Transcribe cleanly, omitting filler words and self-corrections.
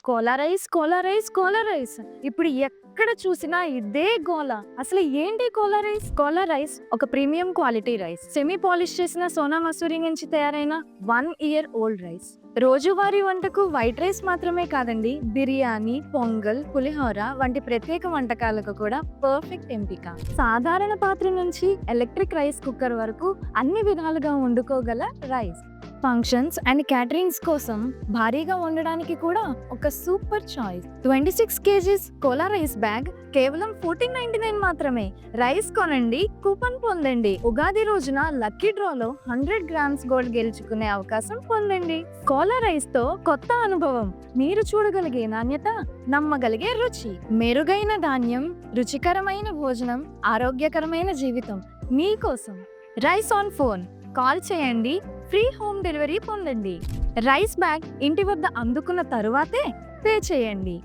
Kola rice, Kola rice, Kola rice. ఇప్పుడు ఎక్కడ చూసినా ఇదే గోల. అసలు ఏంటి కోలా రైస్? కోలా రైస్ ఒక premium quality rice. Semi polish చేసిన సోనా మసూరి నుంచి తయారైన 1 ఇయర్ ఓల్డ్ రైస్. రోజువారీ వంటకు వైట్ రైస్ మాత్రమే కాదండి, బిర్యానీ, పొంగల్, పులిహోర వంటి ప్రత్యేక వంటకాలకు కూడా పర్ఫెక్ట్ ఎంపిక. సాధారణ పాత్ర నుంచి ఎలక్ట్రిక్ రైస్ కుక్కర్ వరకు అన్ని విధాలుగా వండుకోగల రైస్. ఫంక్షన్స్ అండ్ క్యాటరింగ్స్ కోసం భారీగా వండడానికి కూడా ఒక super choice. 26 kgs Kola rice bag కేవలం 14.99 మాత్రమే. రైస్ కొనండి, కూపన్ పొందండి. ఉగాది రోజున లక్కీ డ్రాలో 100 grams గోల్డ్ గెలుచుకునే అవకాశం పొందండి. కోలా రైస్ తో కొత్త అనుభవం. మీరు చూడగలిగే నాణ్యత, నమ్మగలిగే రుచి. మెరుగైన ధాన్యం, రుచికరమైన భోజనం, ఆరోగ్యకరమైన జీవితం మీకోసం. రైస్ ఆన్ ఫోన్ కాల్ చేయండి, ఫ్రీ హోమ్ డెలివరీ పొందండి. రైస్ బ్యాగ్ ఇంటి వద్ద అందుకున్న తరువాతే పే చేయండి.